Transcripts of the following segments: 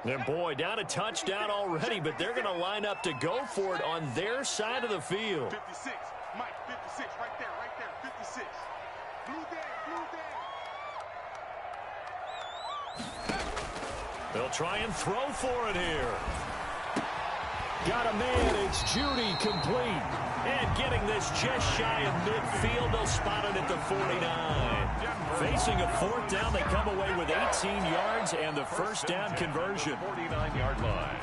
And boy, down a touchdown already, but they're going to line up to go for it on their side of the field. 56, Mike, 56, right there, 56. Blue down. They'll try and throw for it here. Got a man, it's Judy, complete. And getting this just shy of midfield, they'll spot it at the 49. Facing a fourth down, they come away with 18 yards and the first down conversion. 49-yard line.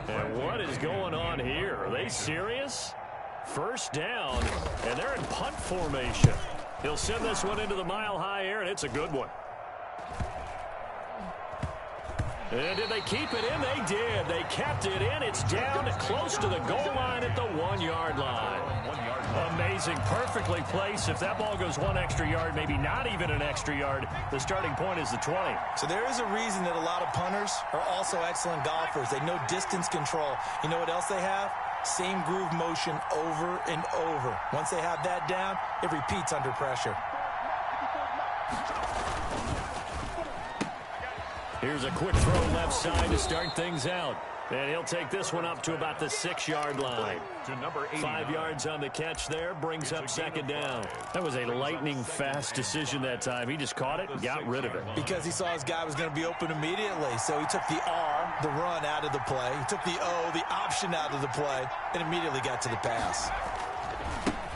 And what is going on here? Are they serious? First down, and they're in punt formation. He'll send this one into the mile-high air, and it's a good one. And did they keep it in? They did. They kept it in. It's down close to the goal line at the 1-yard line. Amazing. Perfectly placed. If that ball goes one extra yard, maybe not even an extra yard, the starting point is the 20. So there is a reason that a lot of punters are also excellent golfers. They know distance control. You know what else they have? Same groove motion over and over. Once they have that down, it repeats under pressure. Here's a quick throw left side to start things out. And he'll take this one up to about the 6-yard line. To number 89. 5 yards on the catch there, brings up second down. That was a lightning-fast decision that time. He just caught it and got rid of it. Because he saw his guy was going to be open immediately. So he took the R, the run, out of the play. He took the O, the option, out of the play, and immediately got to the pass.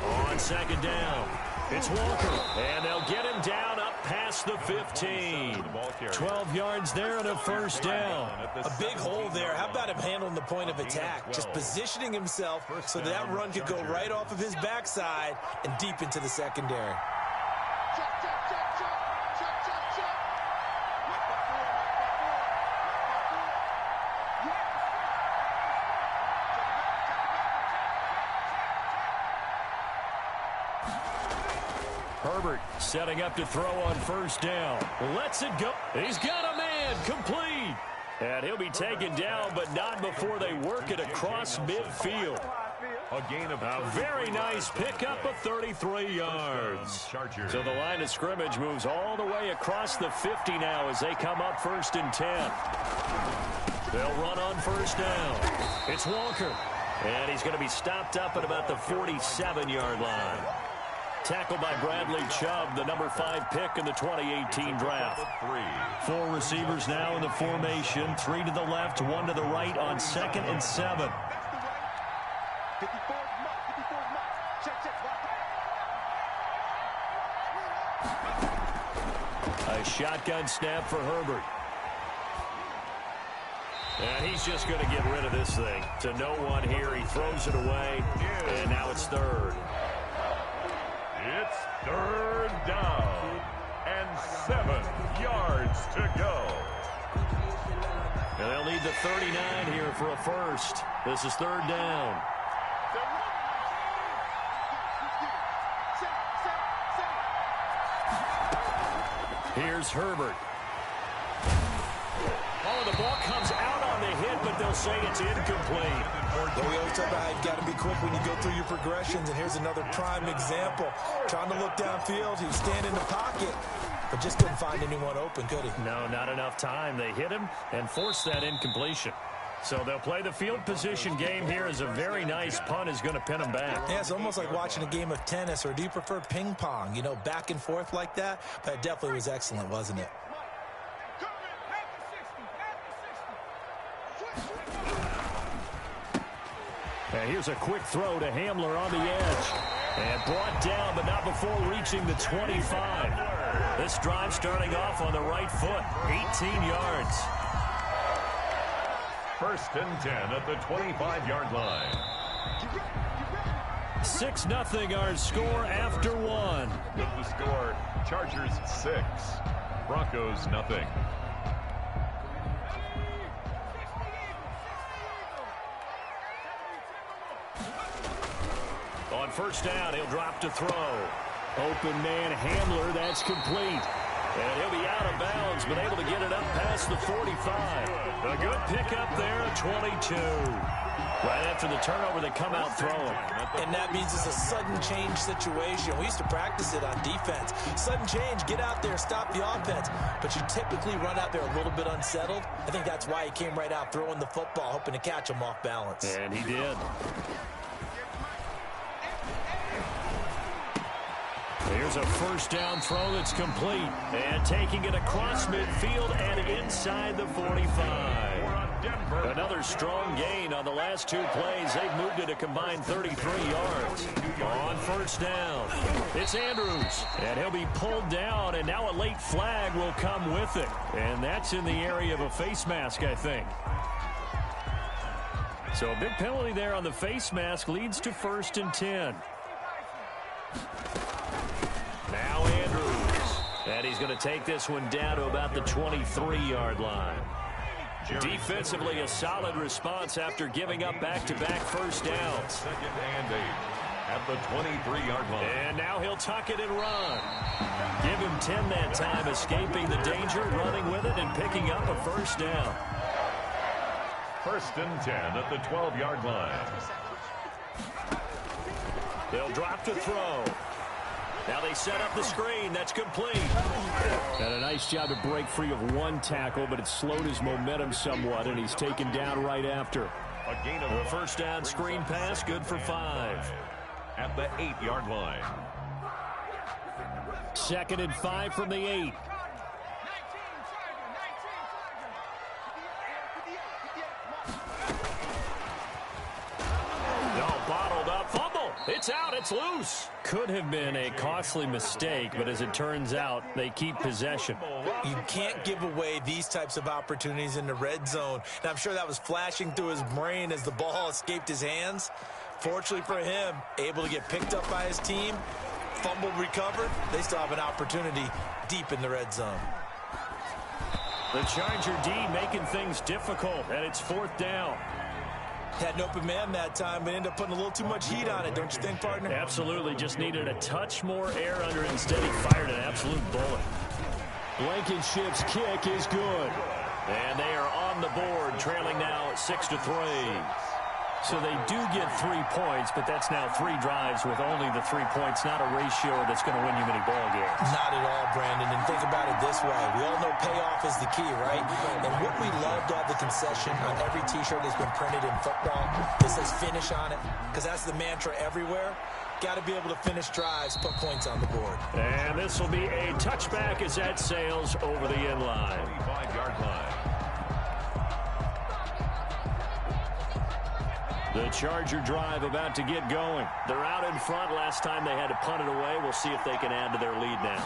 On second down, it's Walker. And they'll get him down up past the 15. 12 yards there and a first down. A big hole there. How about him handling the point of attack? Just positioning himself so that run could go right off of his backside and deep into the secondary. Herbert setting up to throw on first down. Lets it go. He's got a man, complete. And he'll be taken down, but not before they work it across midfield. A gain of a very nice pickup of 33 yards. So the line of scrimmage moves all the way across the 50 now as they come up 1st and 10. They'll run on first down. It's Walker. And he's going to be stopped up at about the 47-yard line. Tackled by Bradley Chubb, the number 5 pick in the 2018 draft. 4 receivers now in the formation. 3 to the left, 1 to the right on 2nd and 7. A shotgun snap for Herbert. And he's just going to get rid of this thing. To no one here. He throws it away. And now it's 3rd. It's 3rd down and 7 yards to go. And they'll need the 39 here for a first. This is 3rd down. Here's Herbert. Oh, the ball comes out on the hit, but they'll say it's incomplete. Well, we always talk about how you've got to be quick when you go through your progressions, and here's another prime example. Trying to look downfield, he was standing in the pocket, but just couldn't find anyone open, could he? No, not enough time. They hit him and forced that incompletion. So they'll play the field position game here as a very nice punt is going to pin them back. Yeah, it's almost like watching a game of tennis, or do you prefer ping pong? You know, back and forth like that? But it definitely was excellent, wasn't it? And here's a quick throw to Hamler on the edge. And brought down, but not before reaching the 25. This drive starting off on the right foot. 18 yards. 1st and 10 at the 25-yard line. 6-0 our score after 1. With the score, Chargers 6, Broncos nothing. On 1st down, he'll drop to throw. Open man Hamler, that's complete. And he'll be out of bounds, but able to get it up past the 45. A good pickup there at 22. Right after the turnover, they come out throwing. And that means it's a sudden change situation. We used to practice it on defense. Sudden change, get out there, stop the offense. But you typically run out there a little bit unsettled. I think that's why he came right out throwing the football, hoping to catch him off balance. And he did. Here's a first down throw that's complete. And taking it across midfield and inside the 45. Another strong gain on the last two plays. They've moved it a combined 33 yards. On first down, it's Andrews. And he'll be pulled down, and now a late flag will come with it. And that's in the area of a face mask, I think. So a big penalty there on the face mask leads to 1st and 10. Now Andrews. And he's going to take this one down to about the 23-yard line. Defensively, a solid response after giving up back-to-back first downs. 2nd and 8 at the 23-yard line. And now he'll tuck it and run. Give him 10 that time, escaping the danger, running with it, and picking up a first down. 1st and 10 at the 12-yard line. They'll drop to throw. Now they set up the screen. That's complete. And a nice job to break free of one tackle, but it slowed his momentum somewhat, and he's taken down right after. A gain of a first down screen pass, good for 5. At the 8-yard line. 2nd and 5 from the 8. Bottled up, fumble. It's out, it's loose. Could have been a costly mistake, but as it turns out, they keep possession. You can't give away these types of opportunities in the red zone. And I'm sure that was flashing through his brain as the ball escaped his hands. Fortunately for him, able to get picked up by his team, fumble recovered. They still have an opportunity deep in the red zone. The Charger D making things difficult, and it's 4th down. Had an open man that time, but ended up putting a little too much heat on it, don't you think, partner? Absolutely. Just needed a touch more air under it. Instead, he fired an absolute bullet. Blankenship's kick is good. And they are on the board, trailing now 6-3. So they do get 3 points, but that's now 3 drives with only the 3 points, not a ratio that's going to win you many ball games. Not at all, Brandon. And think about it this way. We all know payoff is the key, right? And what we love to have the concession on every T-shirt that's been printed in football, this says finish on it, because that's the mantra everywhere. Got to be able to finish drives, put points on the board. And this will be a touchback as that sails over the end line. 25-yard line. The Charger drive about to get going. They're out in front. Last time they had to punt it away. We'll see if they can add to their lead now.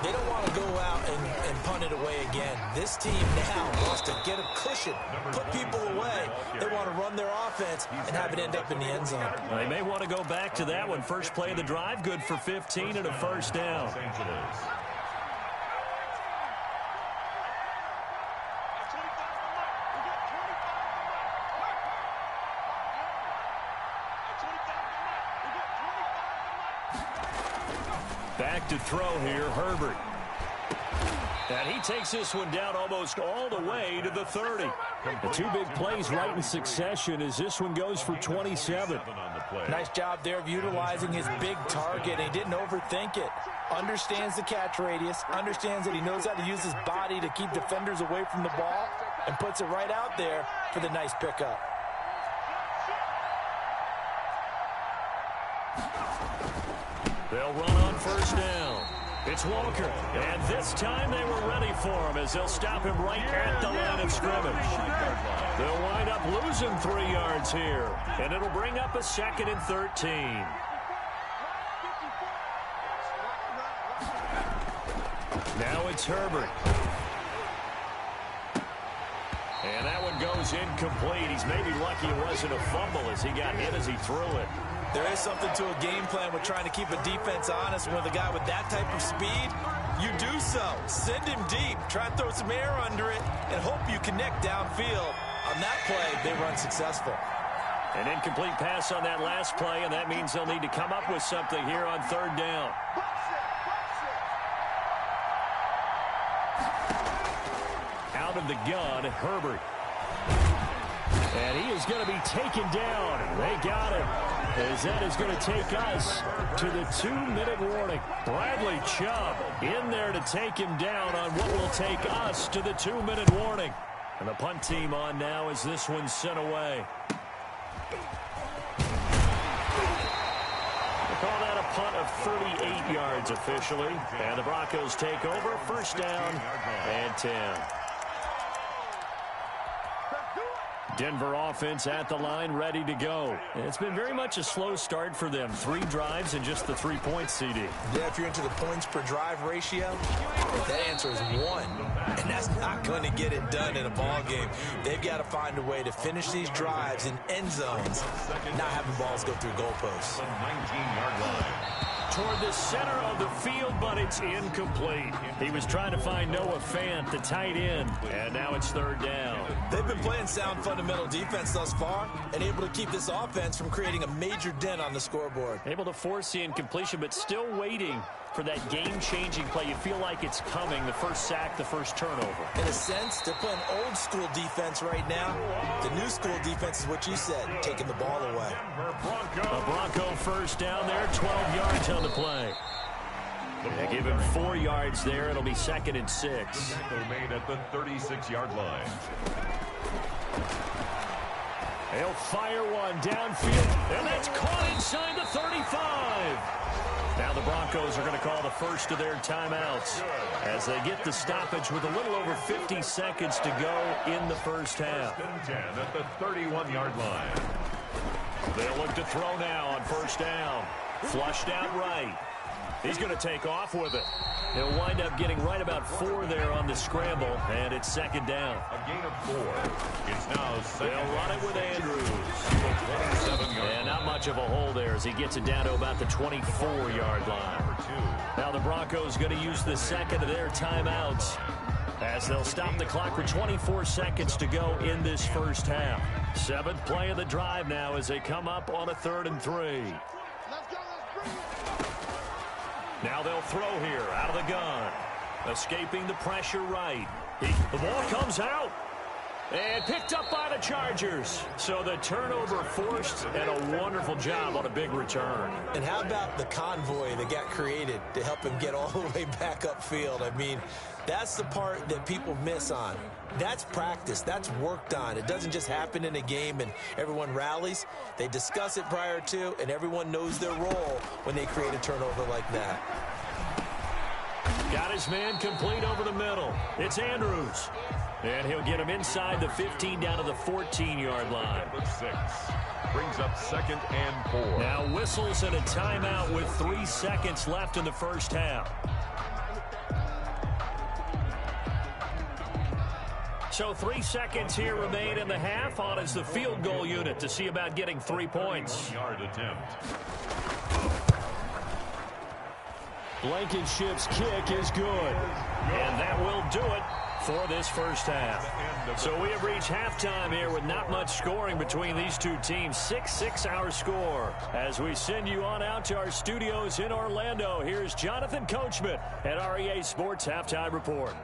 They don't want to go out and punt it away again. This team now wants to get a cushion, put people away. They want to run their offense and have it end up in the end zone. Well, they may want to go back to that one. First play of the drive, good for 15 and a first down. Los Angeles. Back to throw here, Herbert. And he takes this one down almost all the way to the 30. The 2 big plays right in succession as this one goes for 27. Nice job there of utilizing his big target. He didn't overthink it. Understands the catch radius, understands that he knows how to use his body to keep defenders away from the ball, and puts it right out there for the nice pickup. They'll run on first down. It's Walker. And this time they were ready for him as they'll stop him right at the line of scrimmage. They'll wind up losing 3 yards here. And it'll bring up a 2nd and 13. Now it's Herbert. And that one goes incomplete. He's maybe lucky it wasn't a fumble as he got hit as he threw it. There is something to a game plan with trying to keep a defense honest. With a guy with that type of speed, you do so. Send him deep. Try and throw some air under it and hope you connect downfield. On that play, they run successful. An incomplete pass on that last play, and that means they'll need to come up with something here on 3rd down. out of the gun, Herbert. And he is going to be taken down. They got him. As that is going to take us to the 2-minute warning. Bradley Chubb in there to take him down on what will take us to the 2-minute warning. And the punt team on now as this one's sent away. They call that a punt of 38 yards officially. And the Broncos take over. First down and 10. Denver offense at the line, ready to go. It's been very much a slow start for them. 3 drives and just the 3 points, CD. Yeah, if you're into the points per drive ratio, that answer is 1. And that's not going to get it done in a ball game. They've got to find a way to finish these drives in end zones, not having balls go through goalposts. 19-yard line. Toward the center of the field, but it's incomplete. He was trying to find Noah Fant, the tight end, and now it's 3rd down. They've been playing sound fundamental defense thus far and able to keep this offense from creating a major dent on the scoreboard. Able to force the incompletion, but still waiting for that game-changing play. You feel like it's coming, the first sack, the first turnover. In a sense, they're playing old-school defense right now. The new school defense is what you said, taking the ball away. A Bronco first down there, 12 yards on the play. They give him 4 yards there. It'll be 2nd and 6. Made at the 36-yard line. They'll fire one downfield, and that's caught inside the 35. Now the Broncos are going to call the first of their timeouts as they get the stoppage with a little over 50 seconds to go in the first half. 10 at the 31-yard line. They'll look to throw now on first down. Flushed out right. He's going to take off with it. He'll wind up getting right about 4 there on the scramble, and it's 2nd down. A gain of 4. It's now second. They'll run it with Andrews. And not much of a hole there as he gets it down to about the 24-yard line. Now the Broncos going to use the second of their timeouts as they'll stop the clock with 24 seconds to go in this first half. 7th play of the drive now as they come up on a 3rd and 3. Now they'll throw here out of the gun. Escaping the pressure right. The ball comes out. And picked up by the Chargers. So the turnover forced and a wonderful job on a big return. And how about the convoy that got created to help him get all the way back upfield? I mean, that's the part that people miss on. That's practice. That's worked on. It doesn't just happen in a game and everyone rallies. They discuss it prior to, and everyone knows their role when they create a turnover like that. Got his man complete over the middle. It's Andrews. And he'll get him inside the 15 down to the 14-yard line. 6. Brings up 2nd and 4. Now whistles and a timeout with 3 seconds left in the first half. So 3 seconds here remain in the half. On is the field goal unit to see about getting 3 points. Yard attempt. Blankenship's kick is good. And that will do it for this first half. So we have reached halftime here with not much scoring between these two teams. 6-6 our score. As we send you on out to our studios in Orlando, here's Jonathan Coachman at REA Sports Halftime Report.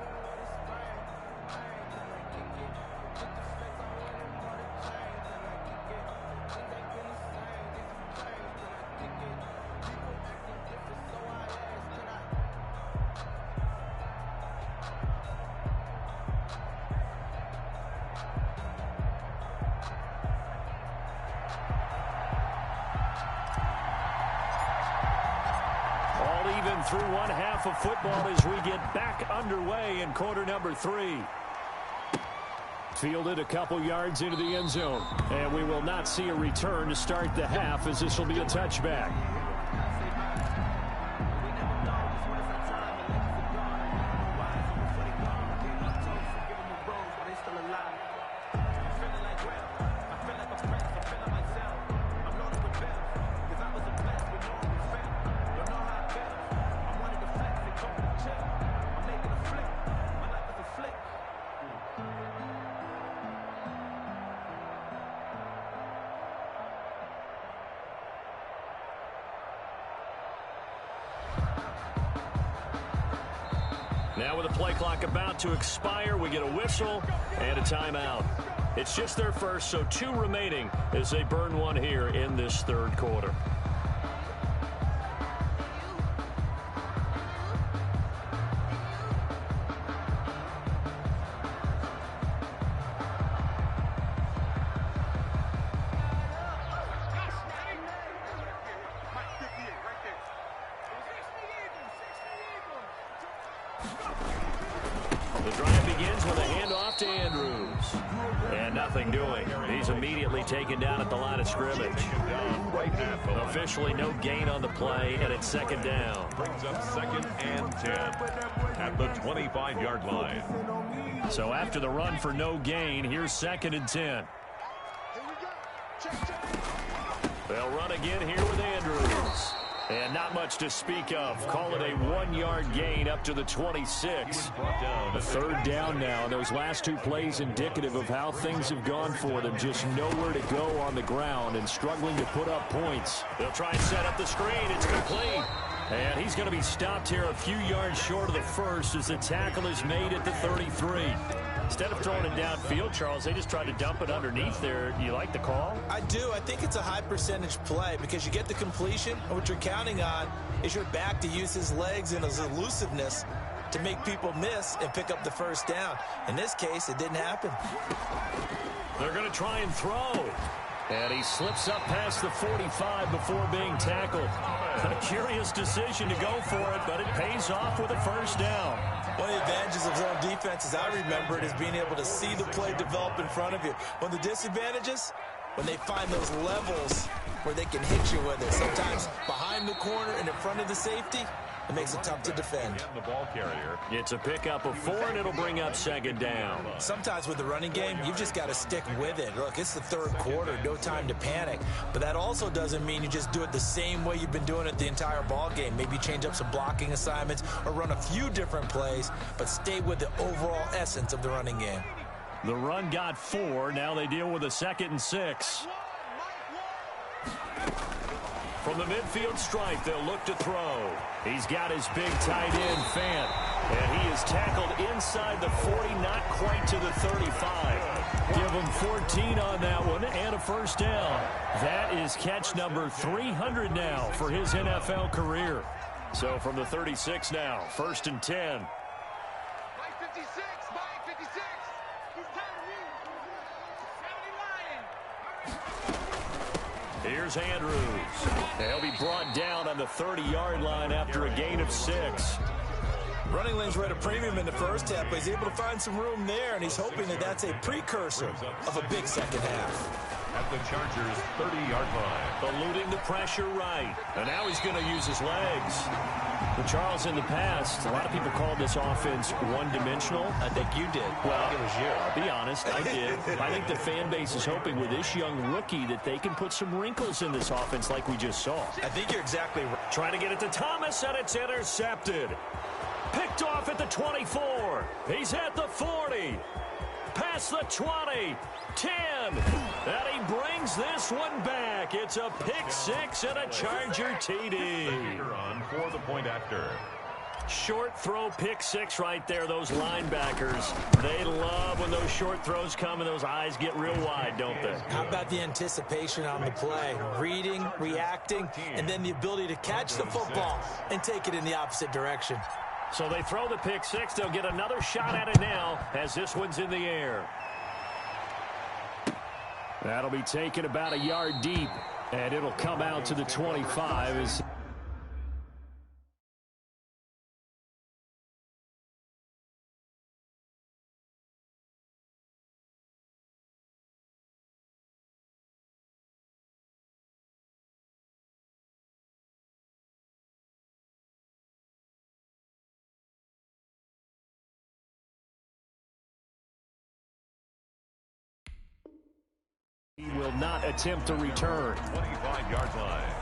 Through one half of football as we get back underway in quarter number 3. Fielded a couple yards into the end zone. And we will not see a return to start the half as this will be a touchback. Now with the play clock about to expire, we get a whistle and a timeout. It's just their first, so 2 remaining as they burn one here in this third quarter. The drive begins with a handoff to Andrews. And nothing doing. He's immediately taken down at the line of scrimmage. Officially no gain on the play, and it's second down. Brings up 2nd and 10 at the 25-yard line. So after the run for no gain, here's 2nd and 10. They'll run again here with Andrews. And not much to speak of. Call it a 1-yard gain up to the 26. A third down now. Those last 2 plays indicative of how things have gone for them. Just nowhere to go on the ground and struggling to put up points. They'll try and set up the screen. It's complete. And he's going to be stopped here a few yards short of the first as the tackle is made at the 33. Instead of throwing it downfield, Charles, they just tried to dump it underneath there. You like the call? I do. I think it's a high percentage play because you get the completion, and what you're counting on is your back to use his legs and his elusiveness to make people miss and pick up the first down. In this case, it didn't happen. They're going to try and throw. And he slips up past the 45 before being tackled. A curious decision to go for it, but it pays off with a first down. One of the advantages of zone defense, as I remember it, is being able to see the play develop in front of you. One of the disadvantages, when they find those levels where they can hit you with it. Sometimes behind the corner and in front of the safety, it makes it tough to defend. The ball carrier. It's a pickup of 4, and it'll bring up 2nd down. Sometimes with the running game, you've just got to stick with it. Look, it's the third quarter, no time to panic. But that also doesn't mean you just do it the same way you've been doing it the entire ball game. Maybe change up some blocking assignments or run a few different plays, but stay with the overall essence of the running game. The run got 4. Now they deal with a 2nd and 6. From the midfield stripe, they'll look to throw. He's got his big tight end, Fant. And he is tackled inside the 40, not quite to the 35. Give him 14 on that one and a first down. That is catch number 300 now for his NFL career. So from the 36 now, 1st and 10. Here's Andrews. He'll be brought down on the 30-yard line after a gain of 6. Running lanes were at a premium in the first half, but he's able to find some room there, and he's hoping that that's a precursor of a big second half. At the Chargers' 30-yard line. Eluding the pressure right. And now he's going to use his legs. But Charles, in the past, a lot of people called this offense one-dimensional. I think you did. Well, it was you. I'll be honest, I did. I think the fan base is hoping with this young rookie that they can put some wrinkles in this offense like we just saw. I think you're exactly right. Trying to get it to Thomas, and it's intercepted. Picked off at the 24. He's at the 40. Past the 20. 10. And he brings this one back. It's a pick 6 and a Charger TD. On for the point after. Short throw, pick 6 right there. Those linebackers, they love when those short throws come and those eyes get real wide, don't they? How about the anticipation on the play? Reading, reacting, and then the ability to catch the football and take it in the opposite direction. So they throw the pick 6. They'll get another shot at it now as this one's in the air. That'll be taken about a yard deep, and it'll come out to the 25 as he will not attempt to return. 25-yard line.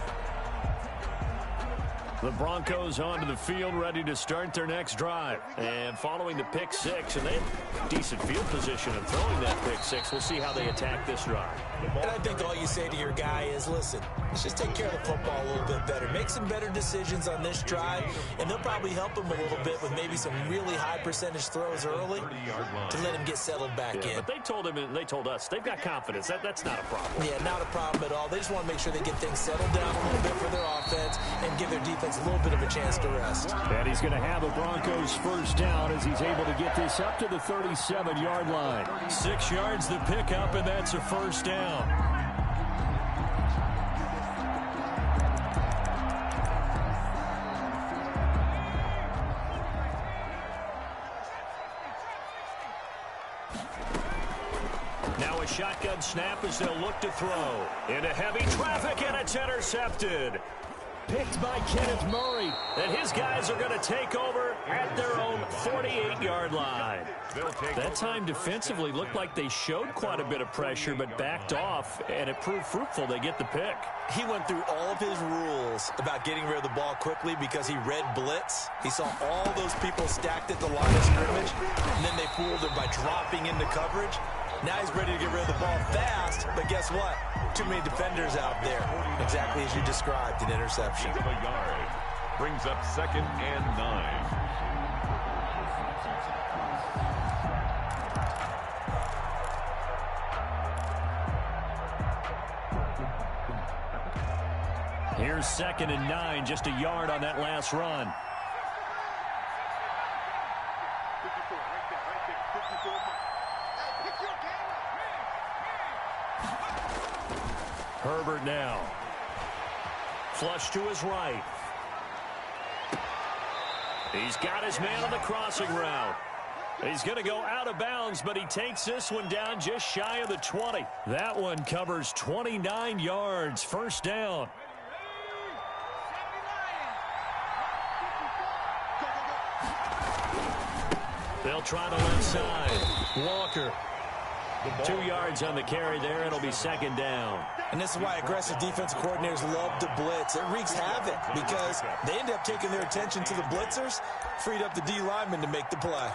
The Broncos onto the field, ready to start their next drive. And following the pick 6, and they have decent field position in throwing that pick 6. We'll see how they attack this drive. And I think all you say to your guy is, listen, let's just take care of the football a little bit better. Make some better decisions on this drive, and they'll probably help him a little bit with maybe some really high percentage throws early to let him get settled back in. But they told him, and they told us, they've got confidence. That's not a problem. Yeah, not a problem at all. They just want to make sure they get things settled down a little bit for their offense and give their defense a little bit of a chance to rest. And he's going to have a Broncos first down as he's able to get this up to the 37-yard line. 6 yards the pickup, and that's a first down. Now a shotgun snap as they'll look to throw. Into heavy traffic, and it's intercepted. Picked by Kenneth Murray. And his guys are going to take over at their own 48-yard line. That time defensively looked like they showed quite a bit of pressure but backed off, and it proved fruitful. They get the pick. He went through all of his rules about getting rid of the ball quickly because he read blitz. He saw all those people stacked at the line of scrimmage, and then they fooled him by dropping into coverage. Now he's ready to get rid of the ball fast, but guess what? Too many defenders out there. Exactly as you described, an interception. A yard. Brings up 2nd and 9. Here's 2nd and 9, just a yard on that last run. 54, right there, 54. Hey, pick your game up. Herbert now. Flush to his right. He's got his man on the crossing route. He's going to go out of bounds, but he takes this one down just shy of the 20. That one covers 29 yards. First down. They'll try the left side. Walker. 2 yards on the carry there. It'll be 2nd down. And this is why aggressive defensive coordinators love to blitz. It wreaks havoc because they end up taking their attention to the blitzers, freed up the D lineman to make the play.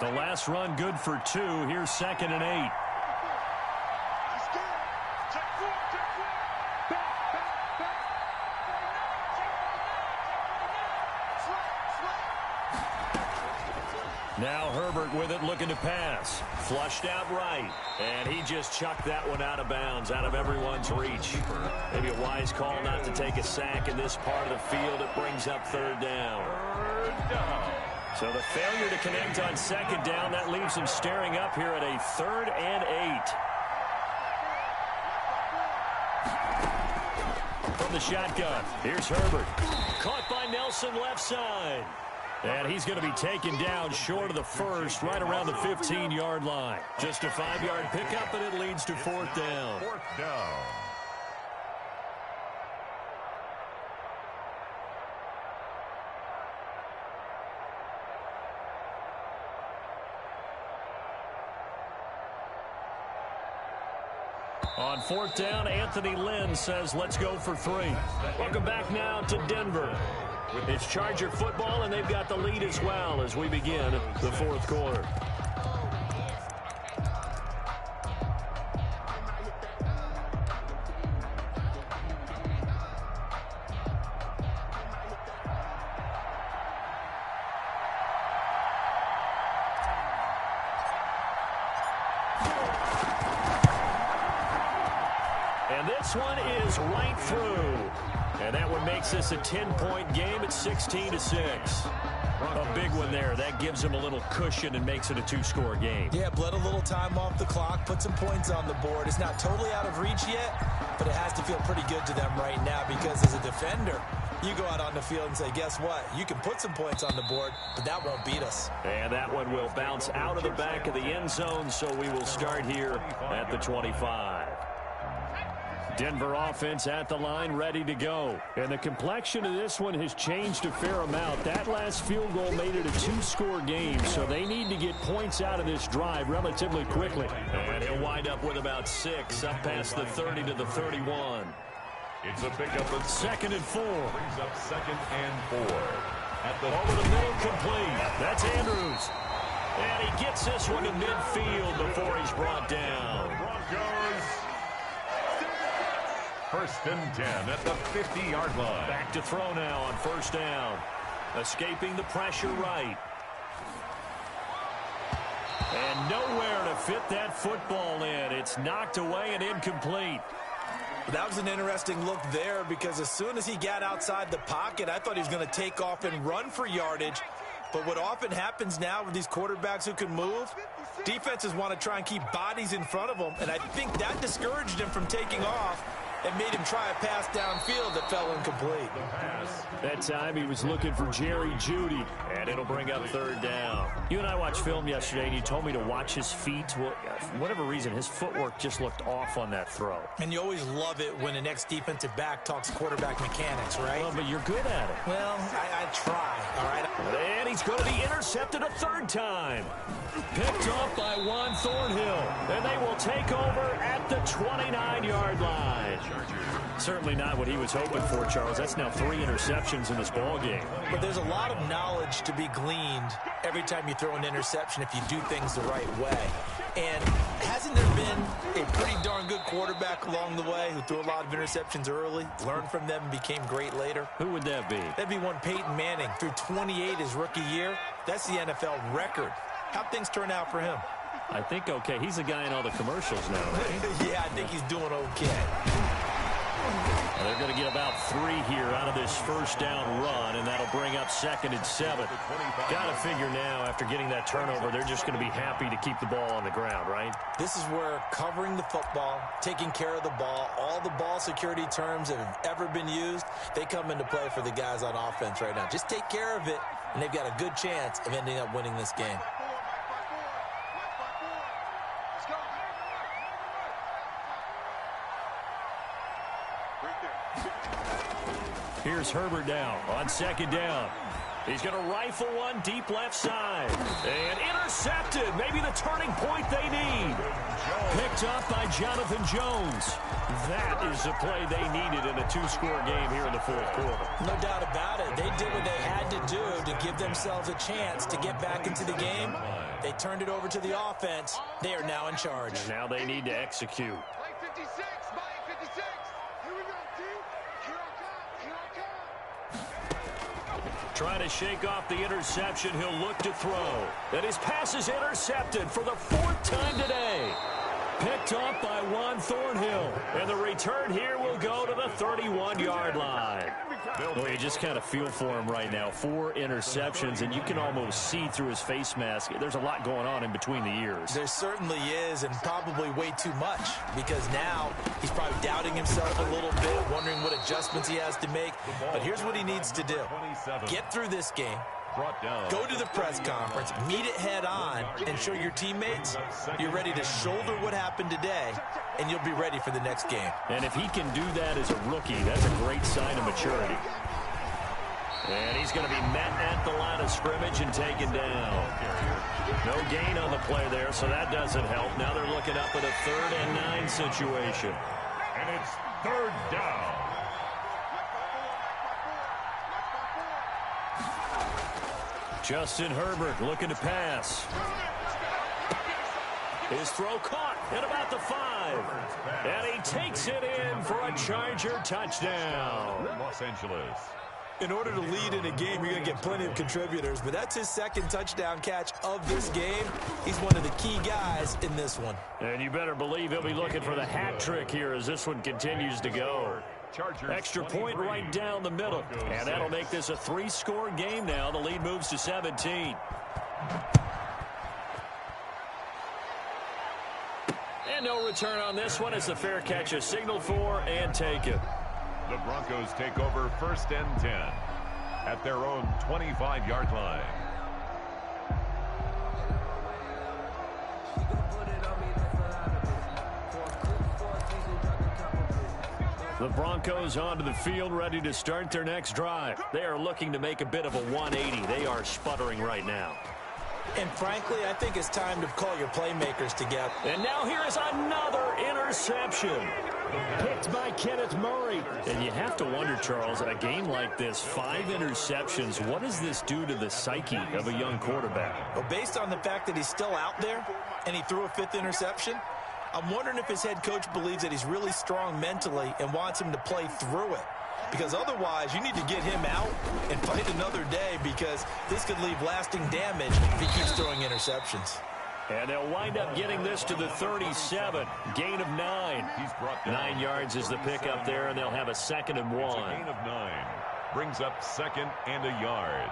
The last run good for 2. Here's 2nd and 8. Now Herbert with it, looking to pass. Flushed out right. And he just chucked that one out of bounds, out of everyone's reach. Maybe a wise call not to take a sack in this part of the field. It brings up 3rd down. So the failure to connect on 2nd down, that leaves him staring up here at a 3rd and 8. From the shotgun, here's Herbert. Caught by Nelson left side. And he's going to be taken down short of the first, right around the 15-yard line. Just a 5-yard pickup, and it leads to 4th down. 4th down. On 4th down, Anthony Lynn says, let's go for 3. Welcome back now to Denver. It's Charger football, and they've got the lead as well as we begin the 4th quarter. And this one is right through. And that one makes this a 10-point game at 16-6. A big one there. That gives them a little cushion and makes it a 2-score game. Yeah, bled a little time off the clock, put some points on the board. It's not totally out of reach yet, but it has to feel pretty good to them right now because as a defender, you go out on the field and say, guess what? You can put some points on the board, but that won't beat us. And that one will bounce out of the back of the end zone, so we will start here at the 25. Denver offense at the line, ready to go. And the complexion of this one has changed a fair amount. That last field goal made it a 2-score game, so they need to get points out of this drive relatively quickly. And he'll wind up with about 6, up past the 30 to the 31. It's a pickup of 2nd and 4. Brings up 2nd and 4. At the over the middle, complete. That's Andrews. And he gets this one to midfield before he's brought down. Broncos. First and 10 at the 50-yard line. Back to throw now on first down. Escaping the pressure right. And nowhere to fit that football in. It's knocked away and incomplete. That was an interesting look there because as soon as he got outside the pocket, I thought he was going to take off and run for yardage. But what often happens now with these quarterbacks who can move, defenses want to try and keep bodies in front of them, and I think that discouraged him from taking off and made him try a pass downfield that fell incomplete. That time he was looking for Jerry Jeudy, and it'll bring up third down. You and I watched film yesterday, and you told me to watch his feet. Well, for whatever reason, his footwork just looked off on that throw. And you always love it when an ex-defensive back talks quarterback mechanics, right? Well, but you're good at it. Well, I try, all right? And he's going to be intercepted a third time. Picked off by Juan Thornhill, and they will take over at the 29-yard line. Certainly not what he was hoping for, Charles. That's now 3 interceptions in this ball game. But there's a lot of knowledge to be gleaned every time you throw an interception if you do things the right way. And hasn't there been a pretty darn good quarterback along the way who threw a lot of interceptions early, learned from them, and became great later? Who would that be? That'd be one Peyton Manning. Threw 28 his rookie year. That's the NFL record. How'd things turn out for him? I think okay. He's the guy in all the commercials now, right? Yeah, I think he's doing okay. Well, they're going to get about 3 here out of this first down run, and that'll bring up 2nd and 7. Got to figure now, after getting that turnover, they're just going to be happy to keep the ball on the ground, right? This is where covering the football, taking care of the ball, all the ball security terms that have ever been used, they come into play for the guys on offense right now. Just take care of it, and they've got a good chance of ending up winning this game. Here's Herbert down on 2nd down. He's going to rifle one deep left side. And intercepted. Maybe the turning point they need. Picked up by Jonathan Jones. That is the play they needed in a 2-score game here in the 4th quarter. No doubt about it. They did what they had to do to give themselves a chance to get back into the game. They turned it over to the offense. They are now in charge. Now they need to execute. Trying to shake off the interception. He'll look to throw. And his pass is intercepted for the 4th time today. Picked up by Juan Thornhill. And the return here will go to the 31-yard line. Well, you just kind of feel for him right now. 4 interceptions, and you can almost see through his face mask. There's a lot going on in between the ears. There certainly is, and probably way too much, because now he's probably doubting himself a little bit, wondering what adjustments he has to make. But here's what he needs to do. Get through this game. Go to the press conference, meet it head on, and show your teammates you're ready to shoulder what happened today, and you'll be ready for the next game. And if he can do that as a rookie, that's a great sign of maturity. And he's going to be met at the line of scrimmage and taken down. No gain on the play there, so that doesn't help. Now they're looking up at a 3rd and 9 situation. And it's 3rd down. Justin Herbert looking to pass. His throw caught at about the 5. And he takes it in for a Charger touchdown. Los Angeles. In order to lead in a game, you're going to get plenty of contributors, but that's his 2nd touchdown catch of this game. He's one of the key guys in this one. And you better believe he'll be looking for the hat trick here as this one continues to go. Extra point right down the middle. And that'll make this a 3-score game now. The lead moves to 17. And no return on this one as the fair catch is signaled for and taken. The Broncos take over 1st and 10 at their own 25-yard line. The Broncos onto the field, ready to start their next drive. They are looking to make a bit of a 180. They are sputtering right now. And frankly, I think it's time to call your playmakers together. And now here is another interception. Picked by Kenneth Murray. And you have to wonder, Charles, a game like this, 5 interceptions, what does this do to the psyche of a young quarterback? Well, based on the fact that he's still out there and he threw a 5th interception, I'm wondering if his head coach believes that he's really strong mentally and wants him to play through it. Because otherwise, you need to get him out and fight another day, because this could leave lasting damage if he keeps throwing interceptions. And they'll wind up getting this to the 37. Gain of 9. 9 yards is the pickup there, and they'll have a 2nd and 1. It's a gain of 9. Brings up 2nd and a yard.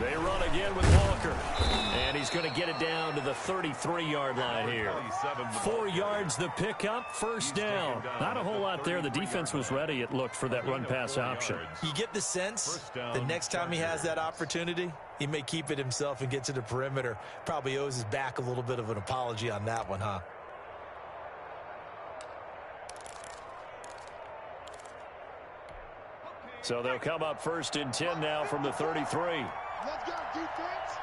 They run again with Walker. And he's going to get it down to the 33-yard line here. 4 yards the pickup, 1st down. Not a whole lot there. The defense was ready, it looked, for that run-pass option. You get the sense the next time he has that opportunity, he may keep it himself and get to the perimeter. Probably owes his back a little bit of an apology on that one, huh? So they'll come up 1st and 10 now from the 33. Let's go, defense.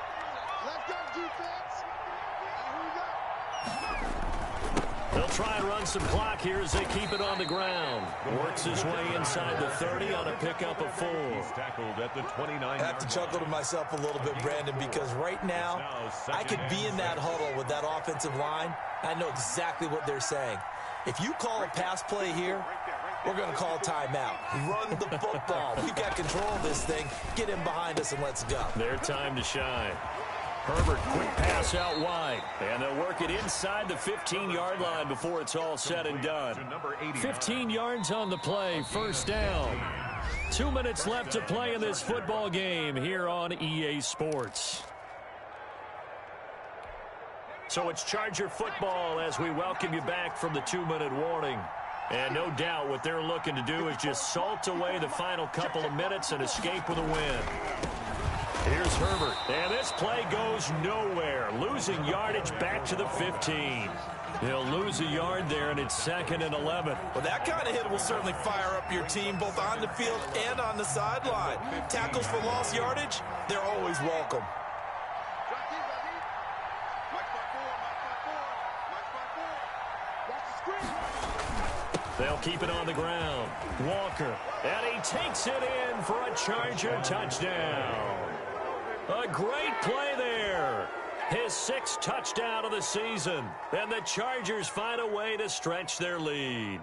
Let's go, defense. Here we go. They'll try and run some clock here as they keep it on the ground. Works his way inside the 30 on a pickup of 4. He's tackled at the 29. I have to chuckle to myself a little bit, Brandon, because right now I could be in that huddle with that offensive line. I know exactly what they're saying. If you call a pass play here, we're going to call timeout. Run the football. We've got control of this thing. Get him behind us and let's go. Their time to shine. Herbert, quick pass out wide. And they'll work it inside the 15-yard line before it's all said and done. 15 yards on the play, 1st down. 2 minutes left to play in this football game here on EA Sports. So it's Charger football as we welcome you back from the 2-minute warning. And no doubt what they're looking to do is just salt away the final couple of minutes and escape with a win. Here's Herbert. And this play goes nowhere. Losing yardage back to the 15. He'll lose a yard there, and it's 2nd and 11. Well, that kind of hit will certainly fire up your team both on the field and on the sideline. Tackles for lost yardage, they're always welcome. They'll keep it on the ground. Walker. And he takes it in for a Charger touchdown. A great play there. His 6th touchdown of the season. And the Chargers find a way to stretch their lead.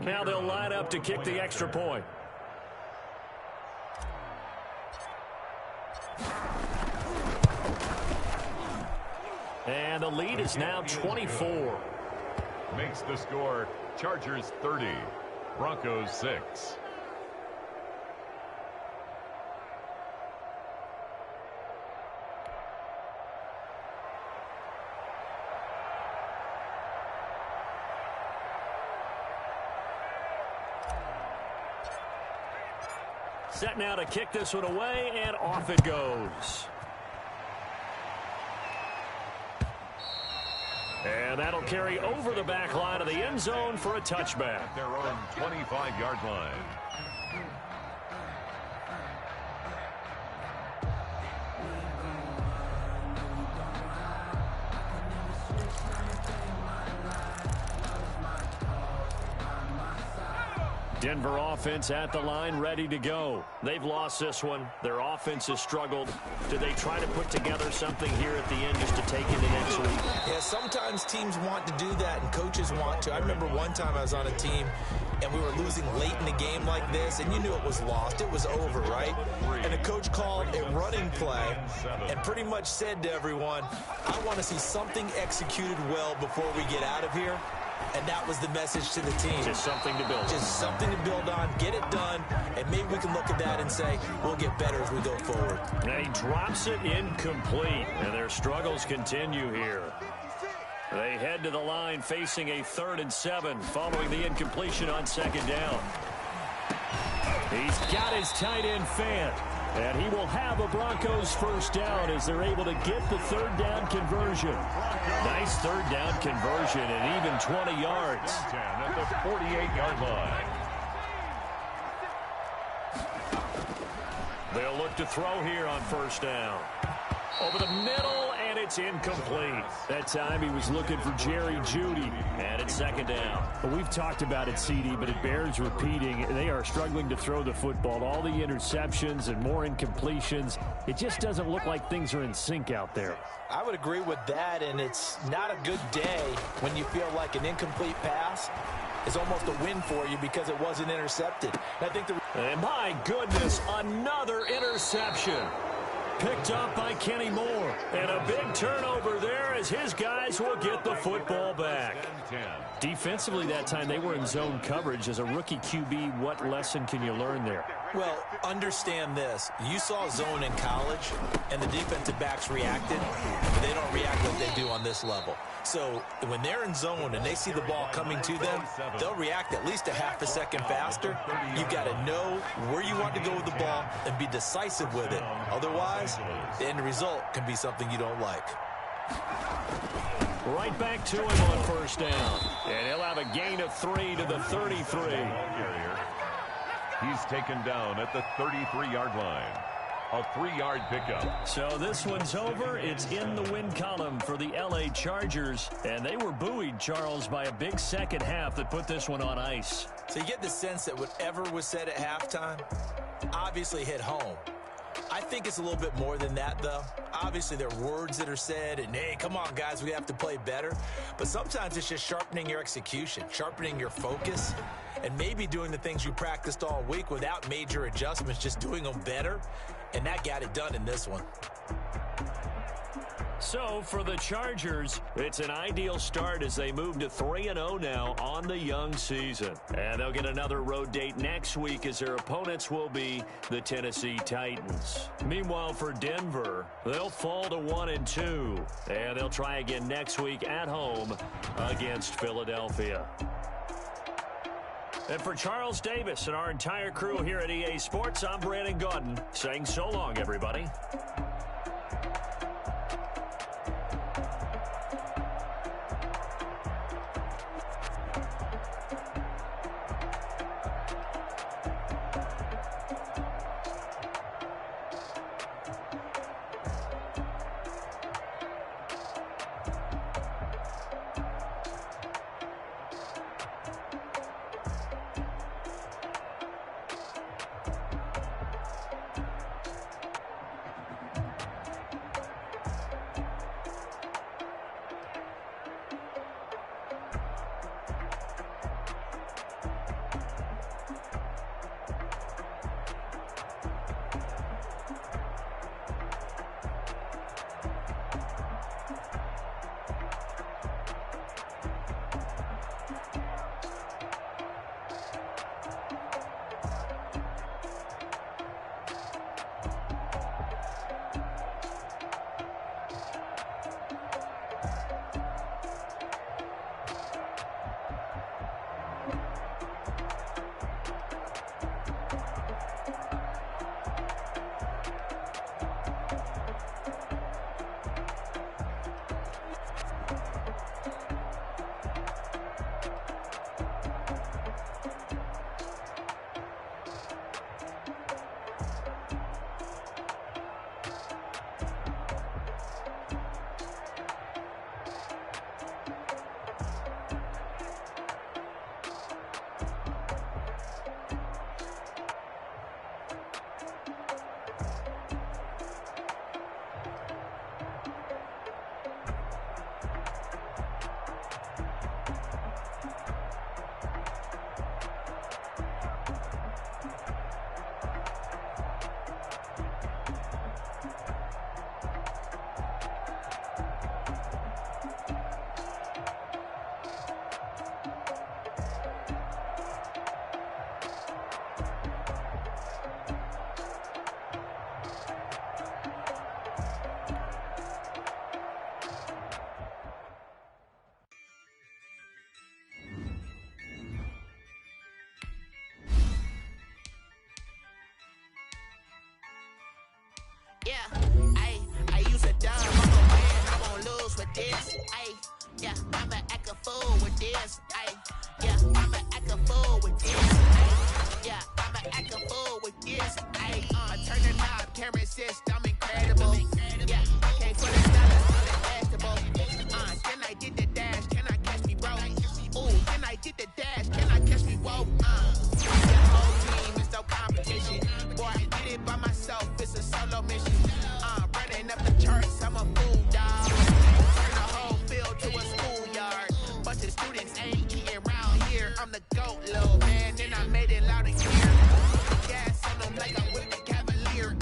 Now they'll line up to kick the extra point. And the lead is now 24. Makes the score Chargers 30, Broncos 6. Set now to kick this one away, and off it goes. And that'll carry over the back line of the end zone for a touchback. Their own 25-yard line. Denver offense at the line, ready to go. They've lost this one. Their offense has struggled. Do they try to put together something here at the end just to take into next week? Yeah, sometimes teams want to do that and coaches want to. I remember one time I was on a team and we were losing late in a game like this, and you knew it was lost. It was over, right? And the coach called a running play and pretty much said to everyone, I want to see something executed well before we get out of here. And that was the message to the team. Just something to build on. Just something to build on, get it done, and maybe we can look at that and say, we'll get better as we go forward. And he drops it incomplete, and their struggles continue here. They head to the line facing a 3rd and 7 following the incompletion on 2nd down. He's got his tight end fan. And he will have a Broncos first down as they're able to get the 3rd down conversion. Nice 3rd down conversion and even 20 yards. 10 at the 48-yard line. They'll look to throw here on 1st down. Over the middle, and it's incomplete. That time he was looking for Jerry Jeudy, and it's 2nd down. Well, we've talked about it, CD, but it bears repeating. They are struggling to throw the football. All the interceptions and more incompletions. It just doesn't look like things are in sync out there. I would agree with that, and it's not a good day when you feel like an incomplete pass is almost a win for you because it wasn't intercepted. And I think and my goodness, another interception. Picked up by Kenny Moore. And a big turnover there as his guys will get the football back. Defensively that time, they were in zone coverage. As a rookie QB, what lesson can you learn there? Well, understand this. You saw zone in college, and the defensive backs reacted. But they don't react like they do on this level. So when they're in zone and they see the ball coming to them, they'll react at least a half a second faster. You've got to know where you want to go with the ball and be decisive with it. Otherwise, the end result can be something you don't like. Right back to him on 1st down. And he'll have a gain of 3 to the 33. He's taken down at the 33-yard line. A 3-yard pickup. So this one's over. It's in the win column for the L.A. Chargers. And they were buoyed, Charles, by a big second half that put this one on ice. So you get the sense that whatever was said at halftime obviously hit home. I think it's a little bit more than that, though. Obviously, there are words that are said, and, hey, come on, guys, we have to play better. But sometimes it's just sharpening your execution, sharpening your focus, and maybe doing the things you practiced all week without major adjustments, just doing them better. And that got it done in this one. So for the Chargers, it's an ideal start as they move to 3-0 now on the young season. And they'll get another road date next week as their opponents will be the Tennessee Titans. Meanwhile, for Denver, they'll fall to 1-2. And they'll try again next week at home against Philadelphia. And for Charles Davis and our entire crew here at EA Sports, I'm Brandon Gaudin saying so long, everybody. I'ma act a fool with this. Ay, yeah, I'ma act a fool with this. Ay, yeah, I'ma act a fool with this. Ay, I turn the knob, camera assist, I'm incredible. Yeah, came for the dollars, all the vegetable. Then I did the dash, can I catch me, bro? Ooh, then I did the dash, can I catch me, whoa? The whole team is no competition. Boy, I did it by myself, it's a solo mission. Running up the charts, I'm a fool, dog. Turn the whole field to a schoolyard. Bunch of students ain't eating around here. I'm the GOAT, little man, then I made it loud and clear. Gas on them like I'm with the Cavalier.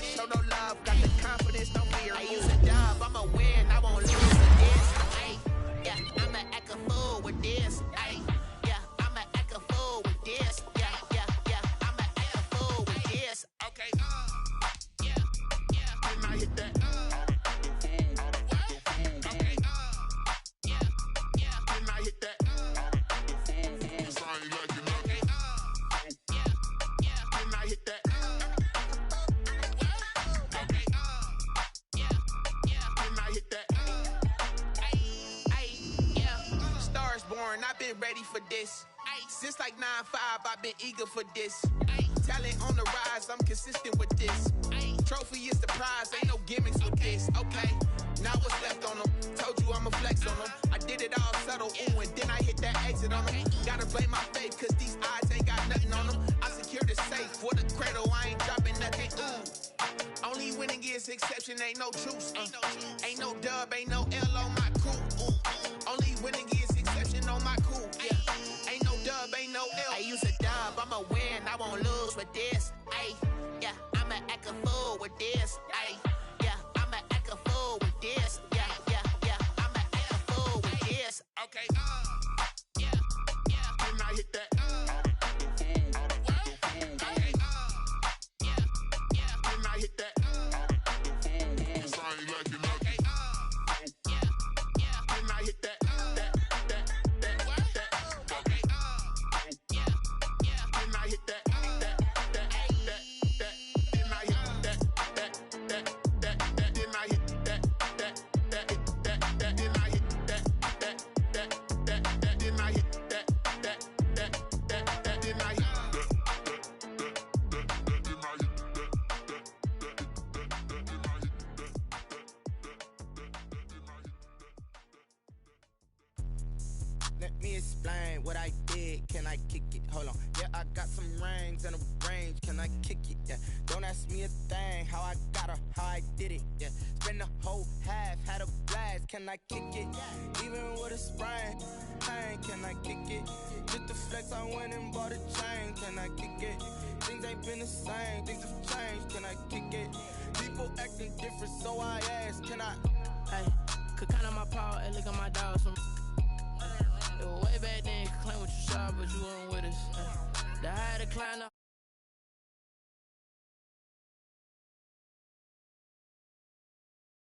Show no love, got the confidence, no fear. I use a dub, I'ma win, I won't lose with this. Ay, yeah, I'ma act a fool with this. Ay, yeah, I'ma act a fool with this. Yeah, yeah, yeah, I'ma act a fool with this. Okay, yeah, yeah, then I hit that. Okay, yeah, yeah, then I hit that. Cause I ain't like it. Okay, yeah, yeah, then I hit that. Okay, yeah, yeah, then I hit that. Ay, yeah, Stars born, I've been ready for this. Since like 9-5, I've been eager for this. Talent on the rise, I'm consistent with this. Trophy is the prize, ain't no gimmicks with this. Okay, now what's left on them? Told you I'ma flex on them. I did it all subtle, ooh, and then I hit that exit on them. Gotta blame my faith, cause these odds ain't got nothing on them. I secure the safe for the cradle, I ain't dropping nothing, ooh. Only winning is exception, ain't no truce. Ain't no dub, ain't no L on my crew. Only winning is exception on my crew. Yeah, ain't no dub, ain't no L. I use a dub, I'ma win, I won't lose with this. Ay, yeah, I'ma act a fool with this. Ay, yeah, I'ma act a fool with this. Yeah, yeah, yeah, I'ma act a fool with this. Okay, yeah, yeah, then I hit that. Okay, yeah, yeah, then I hit that. Cause I ain't like it. Okay, yeah, yeah, then I hit that. Okay, yeah, yeah, then I hit that. Let me explain what I did. Can I kick it? Hold on. Yeah, I got some rings and a range. Can I kick it? Yeah. Don't ask me a thing. How I got her, how I did it. Yeah. Spend the whole half, had a blast. Can I kick it? Even with a sprain. Pain, can I kick it? Just the flex, I went and bought a chain. Can I kick it? Things ain't been the same. Things have changed. Can I kick it? People acting different, so I ask. Can I? Hey, could count on my power and look at my dogs from. It was way back then, you could claim what you saw, but you weren't with us. The higher the climb, the